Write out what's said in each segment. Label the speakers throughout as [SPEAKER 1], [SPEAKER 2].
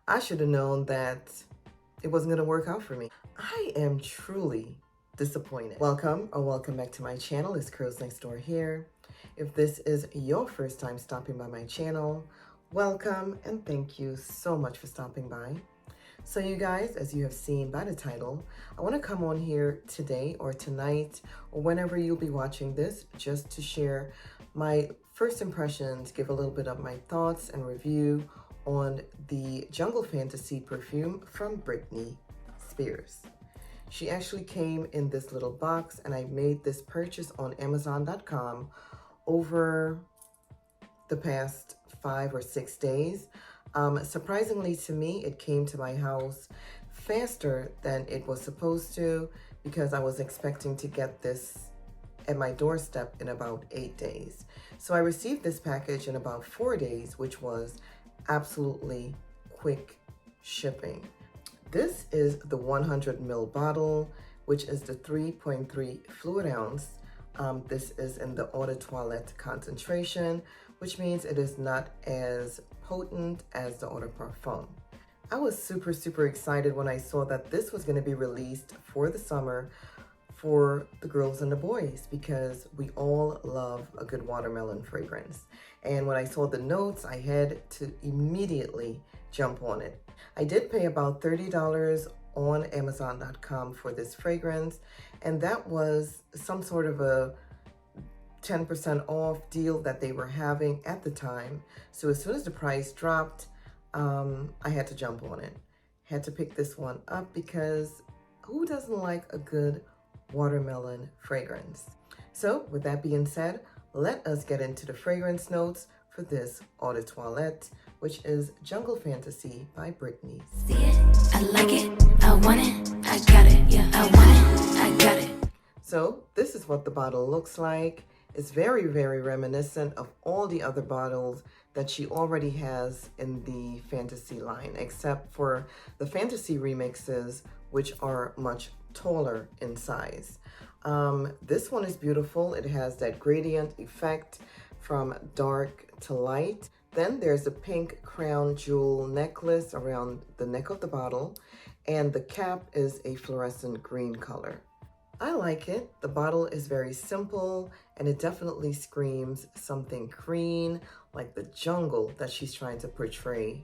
[SPEAKER 1] I should have known that it wasn't going to work out for me. I am truly disappointed. Welcome or welcome back to my channel. It's Curls Next Door here. If this is your first time stopping by my channel, welcome and thank you so much for stopping by. So you guys, as you have seen by the title, I want to come on here today or tonight or whenever you'll be watching this just to share my first impressions, give a little bit of my thoughts and review on the Jungle Fantasy perfume from Britney Spears. She actually came in this little box and I made this purchase on Amazon.com over the past 5 or 6 days. Surprisingly to me, it came to my house faster than it was supposed to because I was expecting to get this at my doorstep in about 8 days. So I received this package in about 4 days, which was absolutely quick shipping. This is the 100 ml bottle, which is the 3.3 fluid ounce. This is in the Eau de Toilette concentration, which means it is not as potent as the Eau de Parfum. I was super excited when I saw that this was going to be released for the summer for the girls and the boys because we all love a good watermelon fragrance. And when I saw the notes, I had to immediately jump on it. I did pay about $30 on Amazon.com for this fragrance, and that was some sort of a 10% off deal that they were having at the time. So as soon as the price dropped, I had to jump on it. Had to pick this one up because who doesn't like a good watermelon fragrance? So with that being said, let us get into the fragrance notes for this Eau de Toilette, which is Jungle Fantasy by Britney.
[SPEAKER 2] See it, I like it, I want it, I got it, yeah, I want it, I got it.
[SPEAKER 1] So this is what the bottle looks like. It's very reminiscent of all the other bottles that she already has in the Fantasy line, except for the Fantasy remixes, which are much taller in size. This one is beautiful. It has that gradient effect from dark to light. Then there's a pink crown jewel necklace around the neck of the bottle, and the cap is a fluorescent green color. I like it. The bottle is very simple and it definitely screams something green, like the jungle that she's trying to portray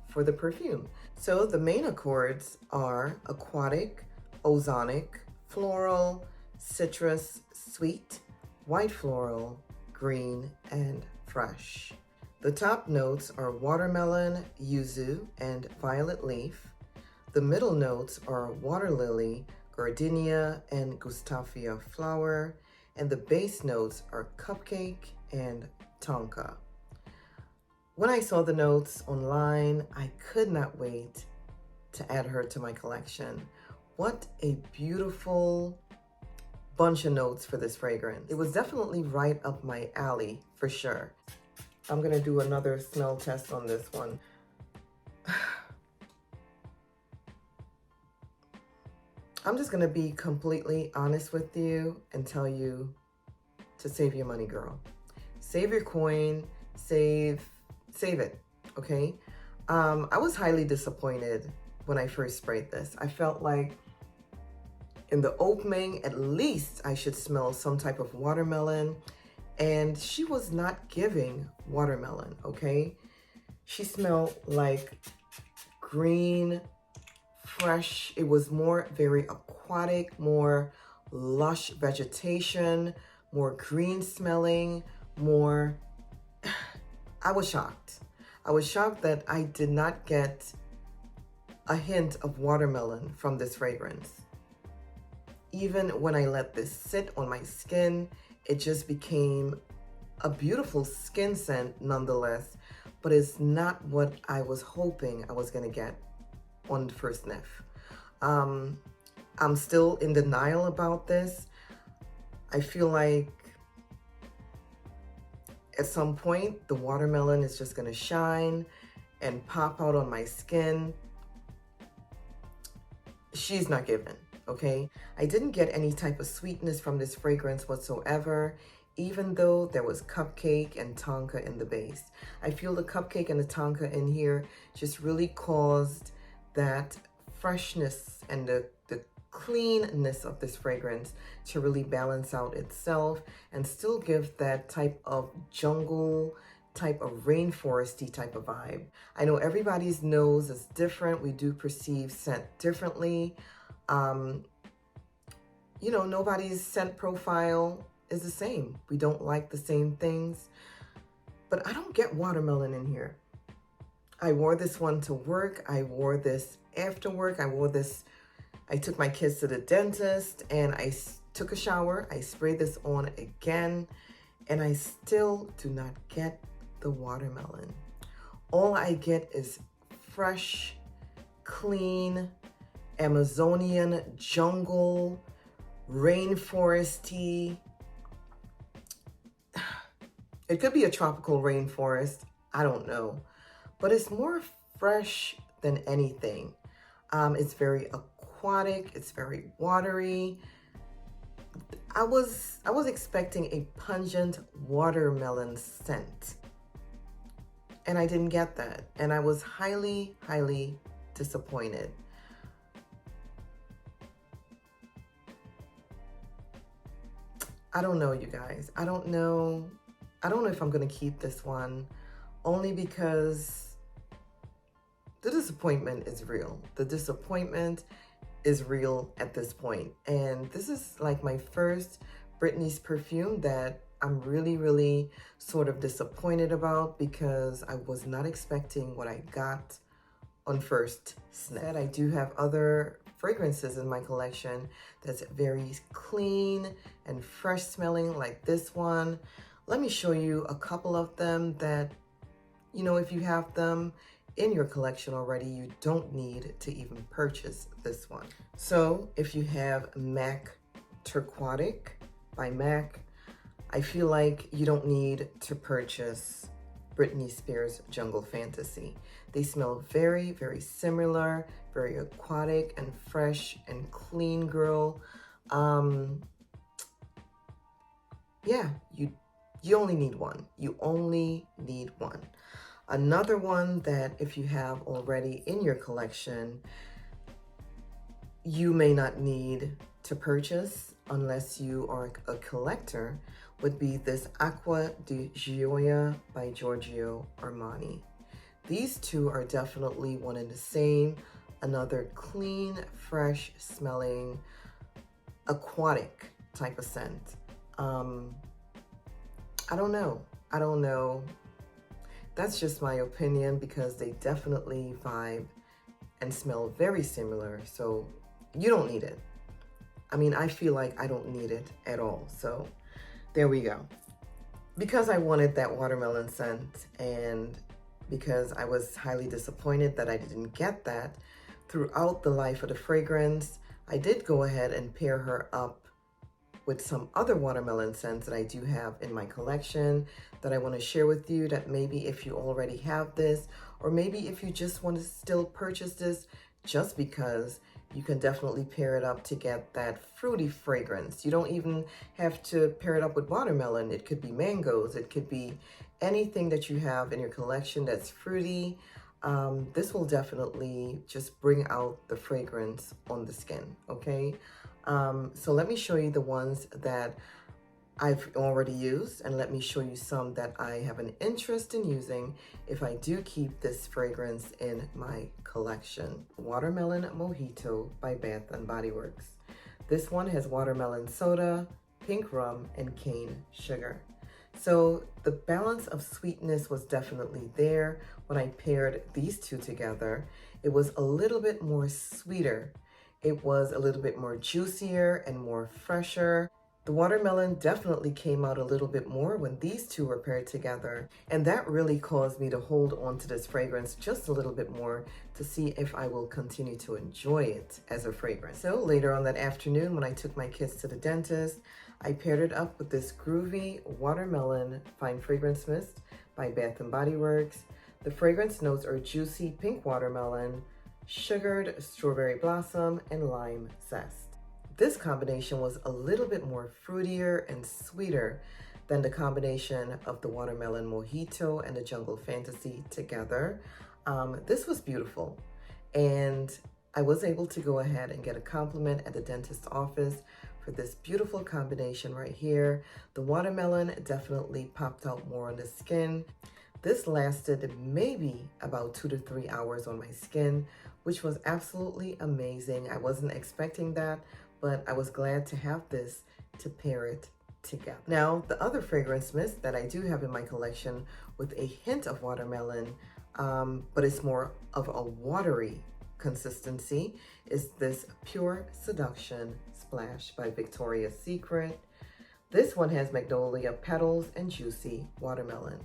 [SPEAKER 1] for the perfume. So the main accords are aquatic, ozonic, floral, citrus, sweet, white floral, green, and fresh. The top notes are watermelon, yuzu, and violet leaf. The middle notes are water lily, gardenia, and gustavia flower, and the base notes are cupcake and tonka. When I saw the notes online, I could not wait to add her to my collection. What a beautiful bunch of notes for this fragrance. It was definitely right up my alley for sure. I'm gonna do another smell test on this one. I'm just gonna be completely honest with you and tell you to save your money, girl. Save your coin, save it, okay? I was highly disappointed when I first sprayed this. I felt like in the opening, at least I should smell some type of watermelon, and she was not giving watermelon, okay? She smelled like green, fresh. It was more very aquatic, more lush vegetation, more green smelling, more... I was shocked. I was shocked that I did not get a hint of watermelon from this fragrance. Even when I let this sit on my skin, it just became a beautiful skin scent nonetheless, but it's not what I was hoping I was gonna get on the first sniff. I'm still in denial about this. I feel like at some point the watermelon is just gonna shine and pop out on my skin. She's not giving, okay? I didn't get any type of sweetness from this fragrance whatsoever. even though there was cupcake and tonka in the base. I feel the cupcake and the tonka in here just really caused that freshness and the cleanness of this fragrance to really balance out itself and still give that type of jungle, type of rainforesty type of vibe. I know everybody's nose is different. We do perceive scent differently. You know, nobody's scent profile is the same. We don't like the same things. But I don't get watermelon in here. I wore this one to work. I wore this after work. I took my kids to the dentist and I took a shower. I sprayed this on again and I still do not get the watermelon. All I get is fresh, clean, Amazonian jungle, rainforesty. It could be a tropical rainforest, I don't know, but it's more fresh than anything. It's very aquatic, it's very watery. I was expecting a pungent watermelon scent, and I didn't get that, and I was highly, highly disappointed. I don't know, you guys. I don't know if I'm gonna keep this one, only because the disappointment is real. The disappointment is real at this point. And this is like my first Britney's perfume that I'm really, really sort of disappointed about because I was not expecting what I got on first sniff. I do have other fragrances in my collection that's very clean and fresh smelling, like this one. Let me show you a couple of them that, you know, if you have them in your collection already, you don't need to even purchase this one. So if you have MAC Turquotic by MAC, I feel like you don't need to purchase Britney Spears Jungle Fantasy. They smell very, very similar, very aquatic and fresh and clean, girl. Yeah, you only need one. You only need one. Another one that if you have already in your collection, you may not need to purchase unless you are a collector, would be this Acqua di Gioia by Giorgio Armani. These two are definitely one and the same. Another clean, fresh smelling, aquatic type of scent. I don't know. That's just my opinion because they definitely vibe and smell very similar. So you don't need it. I mean, I feel like I don't need it at all. So there we go. Because I wanted that watermelon scent and because I was highly disappointed that I didn't get that throughout the life of the fragrance, I did go ahead and pair her up with some other watermelon scents that I do have in my collection that I want to share with you, that maybe if you already have this, or maybe if you just want to still purchase this just because, you can definitely pair it up to get that fruity fragrance. You don't even have to pair it up with watermelon. It could be mangoes. It could be anything that you have in your collection that's fruity. This will definitely just bring out the fragrance on the skin, okay? So let me show you the ones that I've already used, and let me show you some that I have an interest in using if I do keep this fragrance in my collection. Watermelon Mojito by Bath & Body Works. This one has watermelon soda, pink rum, and cane sugar. So the balance of sweetness was definitely there when I paired these two together. It was a little bit more sweeter. It was a little bit more juicier and more fresher. The watermelon definitely came out a little bit more when these two were paired together. And that really caused me to hold on to this fragrance just a little bit more to see if I will continue to enjoy it as a fragrance. So later on that afternoon, when I took my kids to the dentist, I paired it up with this groovy watermelon fine fragrance mist by Bath & Body Works. The fragrance notes are juicy pink watermelon, sugared strawberry blossom, and lime zest. This combination was a little bit more fruitier and sweeter than the combination of the watermelon mojito and the jungle fantasy together. This was beautiful, and I was able to go ahead and get a compliment at the dentist's office for this beautiful combination right here. The watermelon definitely popped out more on the skin. This lasted maybe about 2 to 3 hours on my skin, which was absolutely amazing. I wasn't expecting that, but I was glad to have this to pair it together. Now, the other fragrance mist that I do have in my collection with a hint of watermelon, but it's more of a watery consistency, is this Pure Seduction Splash by Victoria's Secret. This one has magnolia petals and juicy watermelon.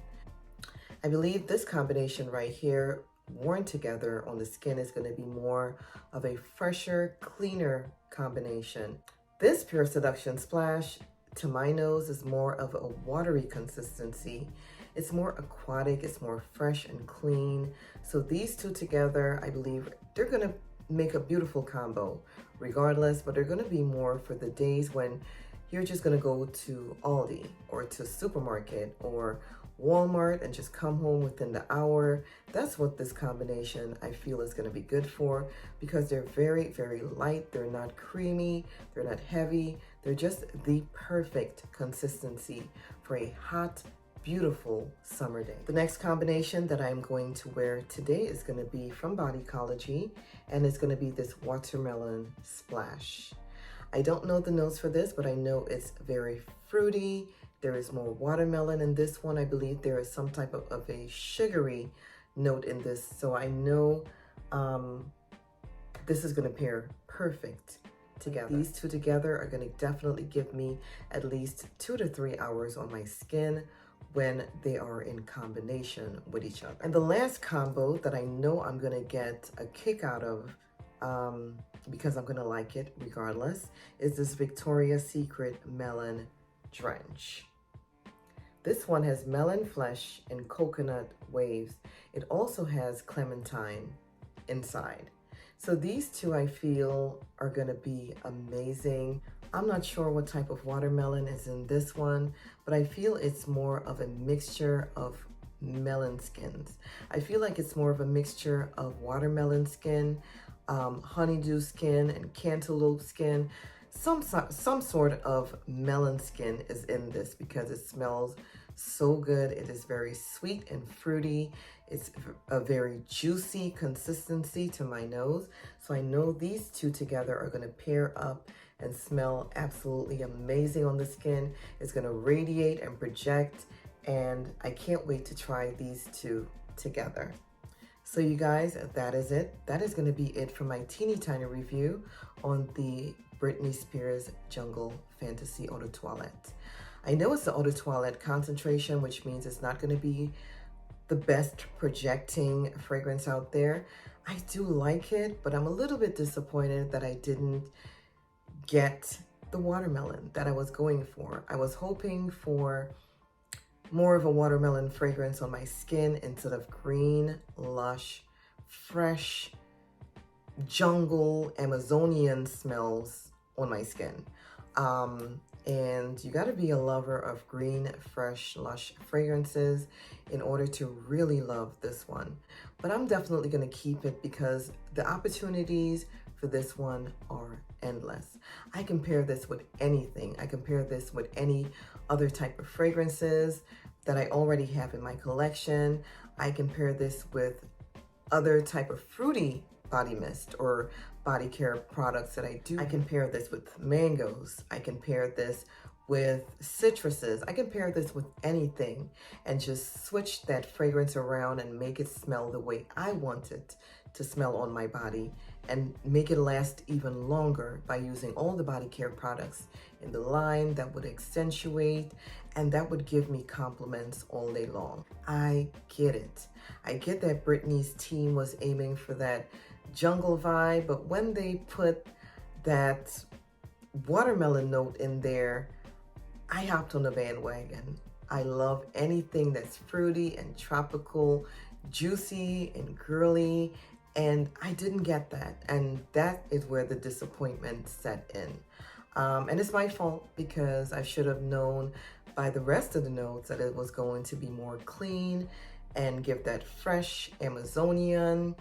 [SPEAKER 1] I believe this combination right here, worn together on the skin, is going to be more of a fresher, cleaner combination. This Pure Seduction Splash, to my nose, is more of a watery consistency. It's more aquatic, it's more fresh and clean. So these two together, I believe they're going to make a beautiful combo regardless, but they're going to be more for the days when you're just going to go to Aldi or to supermarket or Walmart and just come home within the hour. That's what this combination I feel is going to be good for, because they're very, very light. They're not creamy, they're not heavy. They're just the perfect consistency for a hot, beautiful summer day. The next combination that I'm going to wear today is going to be from Bodycology, and it's going to be this watermelon splash. I don't know the notes for this, but I know it's very fruity. There is more watermelon in this one. I believe there is some type of a sugary note in this. So I know this is going to pair perfect together. These two together are going to definitely give me at least 2 to 3 hours on my skin when they are in combination with each other. And the last combo that I know I'm going to get a kick out of, because I'm going to like it regardless, is this Victoria's Secret Melon Drench. This one has melon flesh and coconut waves. It also has clementine inside. So these two I feel are going to be amazing. I'm not sure what type of watermelon is in this one, but I feel it's more of a mixture of melon skins. I feel like it's more of a mixture of watermelon skin, honeydew skin, and cantaloupe skin. Some sort of melon skin is in this because it smells so good. It is very sweet and fruity. It's a very juicy consistency to my nose. So I know these two together are going to pair up and smell absolutely amazing on the skin. It's going to radiate and project, and I can't wait to try these two together. So you guys, that is it. That is going to be it for my teeny tiny review on the Britney Spears Jungle Fantasy Eau de Toilette. I know it's the Eau de Toilette concentration, which means it's not going to be the best projecting fragrance out there. I do like it, but I'm a little bit disappointed that I didn't get the watermelon that I was going for. I was hoping for more of a watermelon fragrance on my skin instead of green, lush, fresh, jungle, Amazonian smells on my skin. And you got to be a lover of green, fresh, lush fragrances in order to really love this one. But I'm definitely going to keep it because the opportunities for this one are endless. I compare this with anything. I compare this with any other type of fragrances that I already have in my collection. I compare this with other type of fruity body mist or body care products that I do. I compare this with mangoes. I compare this with citruses. I compare this with anything and just switch that fragrance around and make it smell the way I want it to smell on my body and make it last even longer by using all the body care products in the line that would accentuate and that would give me compliments all day long. I get it. I get that Britney's team was aiming for that jungle vibe, but when they put that watermelon note in there, I hopped on the bandwagon. I love anything that's fruity and tropical, juicy and girly, and I didn't get that. And that is where the disappointment set in. And it's my fault because I should have known by the rest of the notes that it was going to be more clean and give that fresh Amazonian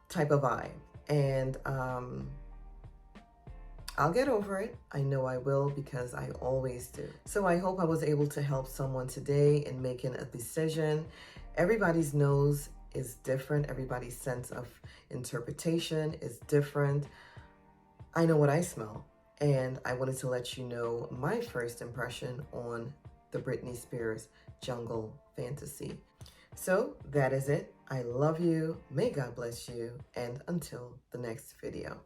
[SPEAKER 1] type of vibe. And I'll get over it. I know I will, because I always do. So I hope I was able to help someone today in making a decision. Everybody's nose is different. Everybody's sense of interpretation is different. I know what I smell, and I wanted to let you know my first impression on the Britney Spears Jungle Fantasy. So that is it. I love you. May God bless you. And until the next video.